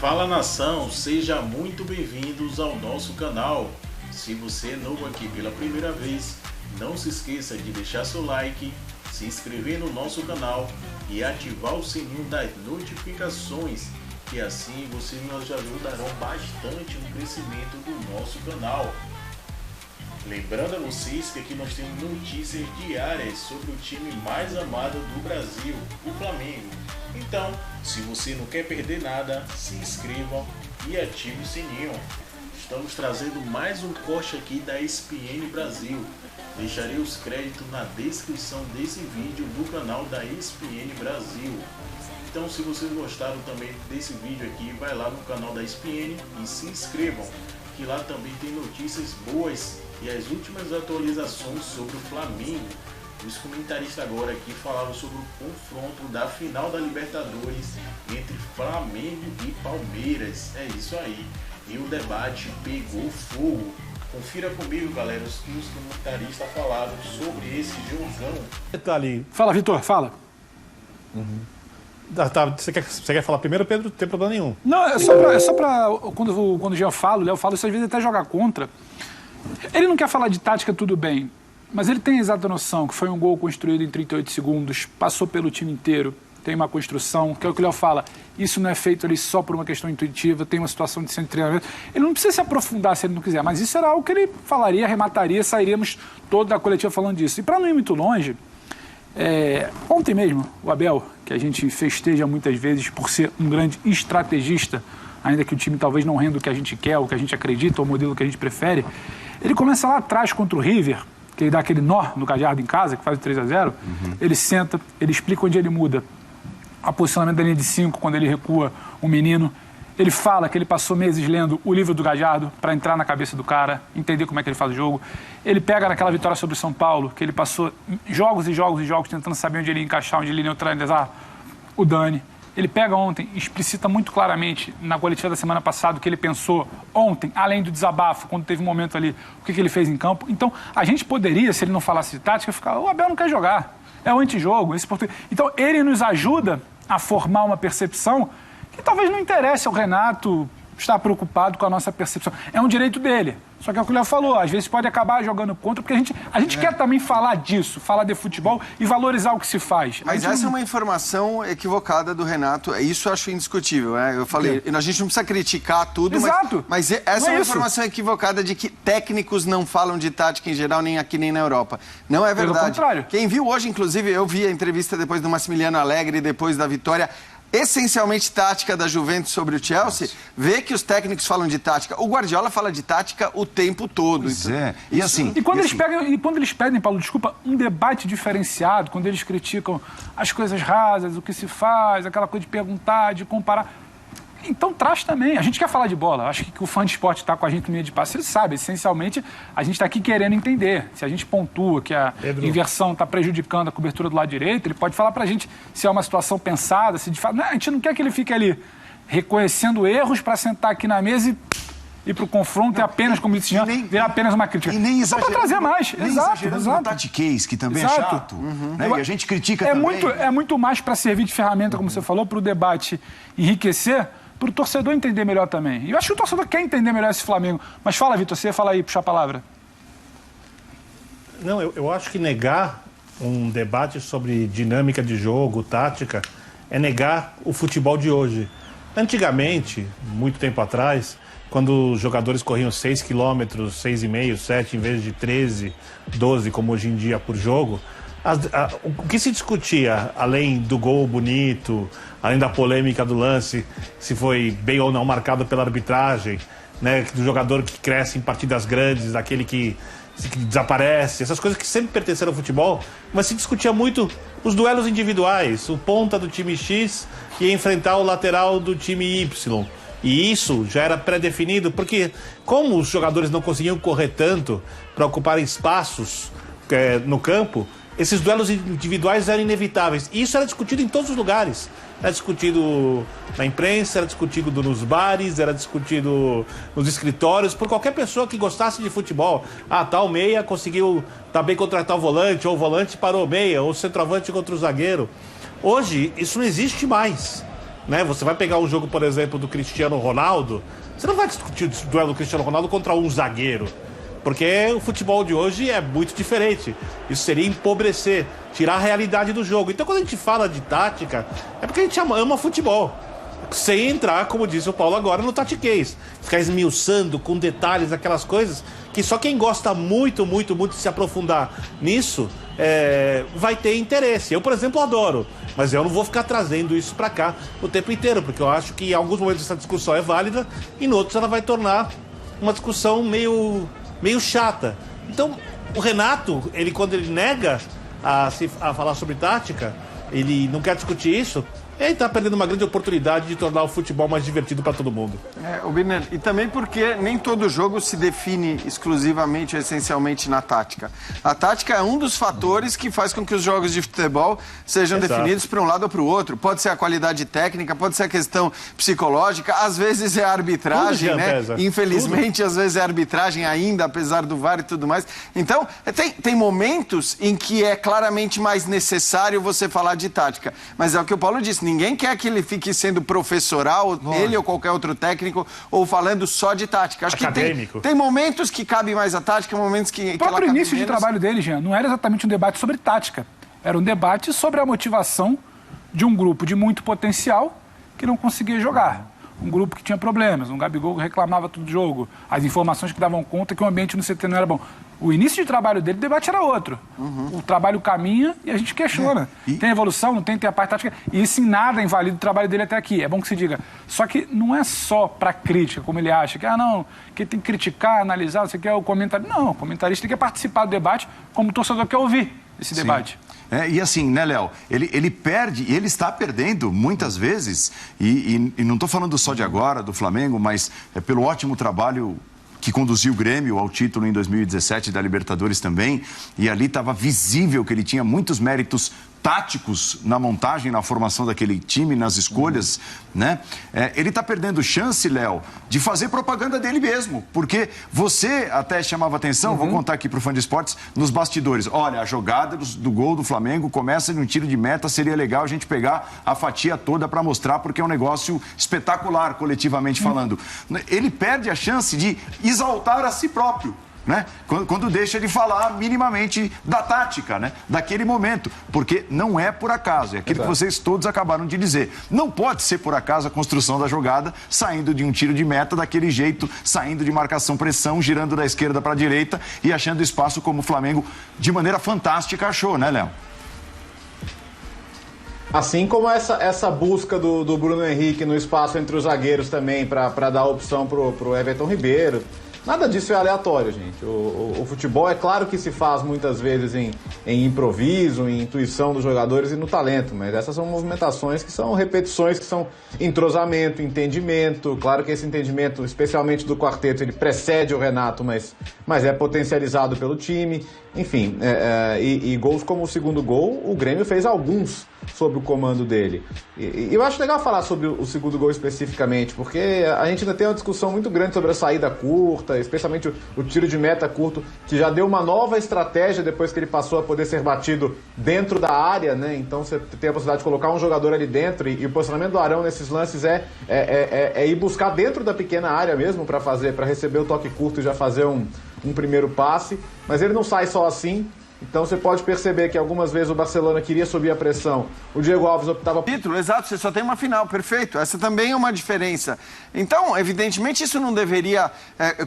Fala nação, seja muito bem-vindos ao nosso canal. Se você é novo aqui pela primeira vez, não se esqueça de deixar seu like, se inscrever no nosso canal e ativar o sininho das notificações, que assim vocês nos ajudarão bastante no crescimento do nosso canal. Lembrando a vocês que aqui nós temos notícias diárias sobre o time mais amado do Brasil, o Flamengo. Então, se você não quer perder nada, se inscreva e ative o sininho. Estamos trazendo mais um corte aqui da ESPN Brasil. Deixarei os créditos na descrição desse vídeo do canal da ESPN Brasil. Então, se vocês gostaram também desse vídeo aqui, vai lá no canal da ESPN e se inscrevam, que lá também tem notícias boas e as últimas atualizações sobre o Flamengo. Os comentaristas agora aqui falaram sobre o confronto da final da Libertadores entre Flamengo e Palmeiras. É isso aí. E o debate pegou fogo. Confira comigo, galera, os que os comentaristas falaram sobre esse jogão. Detalhe. Fala, Vitor, fala. Você quer falar primeiro, Pedro? Não tem problema nenhum. Não, é só pra quando o Jean fala, o Léo fala, isso às vezes até joga contra. Ele não quer falar de tática, tudo bem. Mas ele tem a exata noção que foi um gol construído em 38 segundos, passou pelo time inteiro, tem uma construção, que é o que o Léo fala, isso não é feito ali só por uma questão intuitiva, tem uma situação de centro de treinamento. Ele não precisa se aprofundar se ele não quiser, mas isso era algo que ele falaria, arremataria, sairíamos toda a coletiva falando disso. E para não ir muito longe, ontem mesmo, o Abel, que a gente festeja muitas vezes por ser um grande estrategista, ainda que o time talvez não renda o que a gente quer, o que a gente acredita, ou o modelo que a gente prefere, ele começa lá atrás contra o River, que ele dá aquele nó no Gallardo em casa, que faz o 3-0, ele senta, ele explica onde ele muda o posicionamento da linha de 5, quando ele recua o menino, ele fala que ele passou meses lendo o livro do Gallardo para entrar na cabeça do cara, entender como é que ele faz o jogo, ele pega naquela vitória sobre o São Paulo, que ele passou jogos e jogos e jogos tentando saber onde ele ia encaixar, onde ele ia neutralizar o Dani. Ele pega ontem, explicita muito claramente na coletiva da semana passada o que ele pensou ontem, além do desabafo, quando teve um momento ali, o que ele fez em campo. Então, a gente poderia, se ele não falasse de tática, ficar, o Abel não quer jogar, é o antijogo. Então, ele nos ajuda a formar uma percepção que talvez não interesse ao Renato estar preocupado com a nossa percepção. É um direito dele. Só que é o que o Léo falou, às vezes pode acabar jogando contra, porque a gente quer também falar disso, falar de futebol e valorizar o que se faz. Mas essa é uma informação equivocada do Renato, isso eu acho indiscutível, né? Eu falei, a gente não precisa criticar tudo, exato. mas essa é uma informação equivocada de que técnicos não falam de tática em geral, nem aqui nem na Europa. Não é verdade. Pelo contrário. Quem viu hoje, inclusive, eu vi a entrevista depois do Massimiliano Allegri, depois da vitória, essencialmente tática da Juventus sobre o Chelsea, vê que os técnicos falam de tática. O Guardiola fala de tática o tempo todo. Pois é. E assim... E quando eles pedem, Paulo, desculpa, um debate diferenciado, quando eles criticam as coisas rasas, o que se faz, aquela coisa de perguntar, de comparar... Então traz também. A gente quer falar de bola. Acho que o fã de esporte está com a gente no meio de passe, ele sabe. Essencialmente, a gente está aqui querendo entender. Se a gente pontua que a inversão está prejudicando a cobertura do lado direito, ele pode falar para a gente se é uma situação pensada, se de fato... Não, a gente não quer que ele fique ali reconhecendo erros para sentar aqui na mesa e para o confronto e apenas, como disse Jean, virar apenas uma crítica. E nem exagerando, só para trazer mais. Nem exagerando no tatiquês, que também é chato. Né? E a gente critica também. É muito mais para servir de ferramenta, como você falou, para o debate enriquecer, para o torcedor entender melhor também. E eu acho que o torcedor quer entender melhor esse Flamengo. Mas fala, Vitor, você fala aí, puxa a palavra. Não, eu acho que negar um debate sobre dinâmica de jogo, tática, é negar o futebol de hoje. Antigamente, muito tempo atrás, quando os jogadores corriam 6 quilômetros, 6,5, 7, em vez de 13, 12, como hoje em dia por jogo, o que se discutia, além do gol bonito, além da polêmica do lance, se foi bem ou não marcado pela arbitragem, né, do jogador que cresce em partidas grandes, daquele que desaparece, essas coisas que sempre pertenceram ao futebol, mas se discutia muito os duelos individuais, o ponta do time X ia enfrentar o lateral do time Y. E isso já era pré-definido, porque como os jogadores não conseguiam correr tanto para ocupar espaços no campo, esses duelos individuais eram inevitáveis. E isso era discutido em todos os lugares. Era discutido na imprensa, era discutido nos bares, era discutido nos escritórios, por qualquer pessoa que gostasse de futebol. Tal meia conseguiu também contra tal volante, ou o volante parou meia, ou o centroavante contra o zagueiro. Hoje, isso não existe mais. né? Você vai pegar um jogo, por exemplo, do Cristiano Ronaldo, você não vai discutir o duelo do Cristiano Ronaldo contra um zagueiro, porque o futebol de hoje é muito diferente. Isso seria empobrecer, tirar a realidade do jogo. Então, quando a gente fala de tática, é porque a gente ama futebol. Sem entrar, como disse o Paulo agora, no tatiquês. Ficar esmiuçando com detalhes, aquelas coisas que só quem gosta muito de se aprofundar nisso vai ter interesse. Eu, por exemplo, adoro, mas eu não vou ficar trazendo isso pra cá o tempo inteiro, porque eu acho que em alguns momentos essa discussão é válida e em outros ela vai tornar uma discussão meio chata. Então, o Renato, quando ele nega a falar sobre tática, ele não quer discutir isso, ele está perdendo uma grande oportunidade de tornar o futebol mais divertido para todo mundo. O Birner, e também porque nem todo jogo se define exclusivamente ou essencialmente na tática. A tática é um dos fatores que faz com que os jogos de futebol sejam definidos para um lado ou para o outro. Pode ser a qualidade técnica, pode ser a questão psicológica, às vezes é a arbitragem, né? Infelizmente, às vezes é a arbitragem ainda, apesar do VAR e tudo mais. Então, tem momentos em que é claramente mais necessário você falar de tática. Mas é o que o Paulo disse, ninguém quer que ele fique sendo professoral, ele ou qualquer outro técnico, ou falando só de tática. Acho acadêmico. Que tem momentos que cabe mais a tática, momentos que o próprio início de trabalho dele, Jean, não era exatamente um debate sobre tática. Era um debate sobre a motivação de um grupo de muito potencial que não conseguia jogar. Um grupo que tinha problemas, um Gabigol que reclamava todo jogo, as informações que davam conta que o ambiente no CT não era bom. O início de trabalho dele, o debate era outro. O trabalho caminha e a gente questiona. Tem evolução, não tem a parte tática. E isso em nada invalida o trabalho dele até aqui. É bom que se diga. Só que não é só para crítica, como ele acha. Que tem que criticar, analisar, você quer o comentário. Não, o comentarista tem que participar do debate como o torcedor quer ouvir esse debate. E assim, né, Léo? Ele perde, e ele está perdendo muitas vezes, e não estou falando só de agora, do Flamengo, mas pelo ótimo trabalho que conduziu o Grêmio ao título em 2017 da Libertadores também, e ali estava visível que ele tinha muitos méritos táticos na montagem, na formação daquele time, nas escolhas, né? Ele está perdendo chance, Léo, de fazer propaganda dele mesmo, porque você até chamava atenção, vou contar aqui para o Fã de Esportes, nos bastidores, olha, a jogada do gol do Flamengo começa num tiro de meta, seria legal a gente pegar a fatia toda para mostrar, porque é um negócio espetacular, coletivamente falando. Ele perde a chance de exaltar a si próprio, né? Quando deixa de falar minimamente da tática, né? Daquele momento, porque não é por acaso, é aquilo que vocês todos acabaram de dizer. Não pode ser por acaso a construção da jogada saindo de um tiro de meta daquele jeito, saindo de marcação-pressão, girando da esquerda para a direita e achando espaço como o Flamengo de maneira fantástica achou, né, Léo? Assim como essa busca do Bruno Henrique no espaço entre os zagueiros também para dar opção pro Everton Ribeiro. Nada disso é aleatório, gente. O futebol é claro que se faz muitas vezes em improviso, em intuição dos jogadores e no talento, mas essas são movimentações que são repetições, que são entrosamento, entendimento. Claro que esse entendimento, especialmente do quarteto, ele precede o Renato, mas é potencializado pelo time. Enfim, e gols como o segundo gol, o Grêmio fez alguns sob o comando dele. E eu acho legal falar sobre o segundo gol especificamente, porque a gente ainda tem uma discussão muito grande sobre a saída curta, especialmente o tiro de meta curto, que já deu uma nova estratégia depois que ele passou a poder ser batido dentro da área, né? Então você tem a possibilidade de colocar um jogador ali dentro, e o posicionamento do Arão nesses lances é ir buscar dentro da pequena área mesmo para receber o toque curto e já fazer um primeiro passe, mas ele não sai só assim. Então você pode perceber que algumas vezes o Barcelona queria subir a pressão, o Diego Alves optava... Título, exato, você só tem uma final, perfeito. Essa também é uma diferença. Então, evidentemente, isso não deveria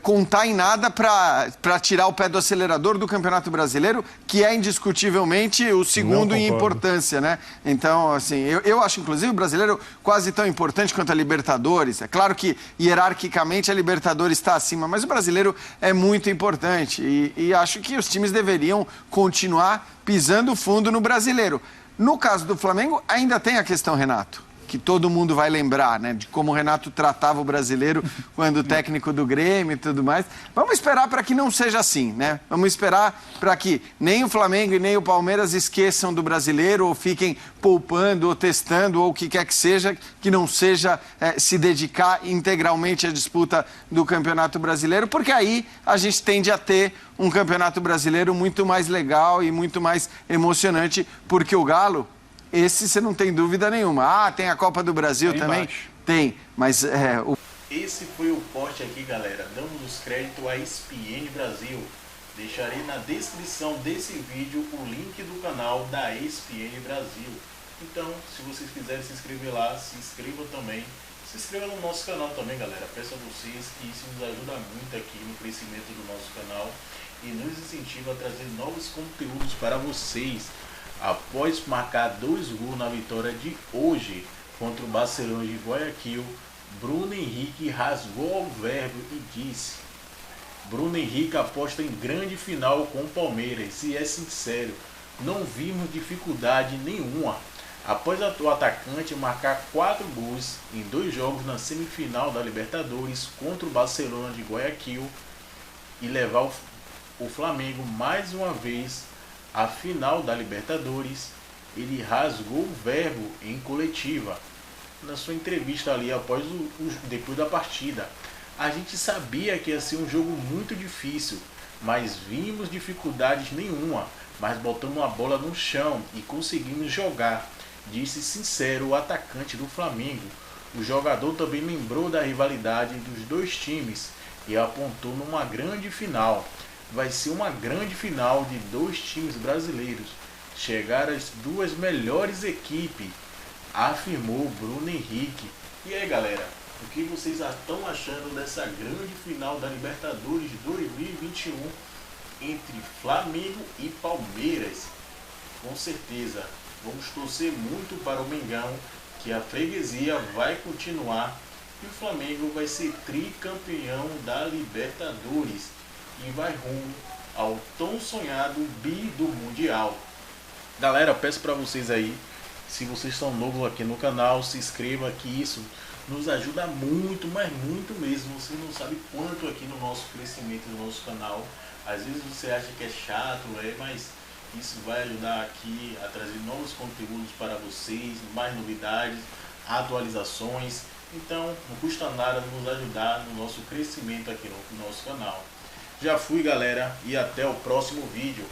contar em nada para tirar o pé do acelerador do Campeonato Brasileiro, que é indiscutivelmente o segundo em importância, né? Então, assim, eu acho, inclusive, o brasileiro quase tão importante quanto a Libertadores. É claro que, hierarquicamente, a Libertadores está acima, mas o brasileiro é muito importante. E acho que os times deveriam continuar pisando fundo no brasileiro. No caso do Flamengo, ainda tem a questão Renato, que todo mundo vai lembrar, né? De como o Renato tratava o brasileiro quando técnico do Grêmio e tudo mais. Vamos esperar para que não seja assim, né? Vamos esperar para que nem o Flamengo e nem o Palmeiras esqueçam do brasileiro ou fiquem poupando ou testando ou o que quer que seja, que não seja se dedicar integralmente à disputa do Campeonato Brasileiro, porque aí a gente tende a ter um Campeonato Brasileiro muito mais legal e muito mais emocionante, porque o Galo esse você não tem dúvida nenhuma. Ah, tem a Copa do Brasil Tem também? embaixo. Tem, mas Esse foi o post aqui, galera. Damos os créditos à ESPN Brasil. Deixarei na descrição desse vídeo o link do canal da ESPN Brasil. Então, se vocês quiserem se inscrever lá, se inscrevam também. Se inscreva no nosso canal também, galera. Peço a vocês que isso nos ajuda muito aqui no crescimento do nosso canal e nos incentiva a trazer novos conteúdos para vocês. Após marcar 2 gols na vitória de hoje contra o Barcelona de Guayaquil, Bruno Henrique rasgou o verbo e disse: Bruno Henrique aposta em grande final com o Palmeiras e é sincero, não vimos dificuldade nenhuma. Após o atacante marcar 4 gols em 2 jogos na semifinal da Libertadores contra o Barcelona de Guayaquil e levar o Flamengo mais uma vez à final da Libertadores, ele rasgou o verbo em coletiva na sua entrevista ali depois da partida. A gente sabia que ia ser um jogo muito difícil, mas vimos dificuldades nenhuma, mas botamos a bola no chão e conseguimos jogar, disse sincero o atacante do Flamengo. O jogador também lembrou da rivalidade dos 2 times e apontou numa grande final. Vai ser uma grande final de 2 times brasileiros. Chegar às 2 melhores equipes, afirmou Bruno Henrique. E aí, galera, o que vocês estão achando dessa grande final da Libertadores 2021 entre Flamengo e Palmeiras? Com certeza, vamos torcer muito para o Mengão, que a freguesia vai continuar e o Flamengo vai ser tricampeão da Libertadores e vai rumo ao tão sonhado bi do Mundial. Galera, peço para vocês aí, se vocês estão novos aqui no canal, se inscreva, que isso nos ajuda muito, mas muito mesmo. Você não sabe quanto aqui no nosso crescimento do nosso canal. Às vezes você acha que é chato, mas isso vai ajudar aqui a trazer novos conteúdos para vocês, mais novidades, atualizações. Então não custa nada nos ajudar no nosso crescimento aqui no nosso canal. Já fui, galera, e até o próximo vídeo.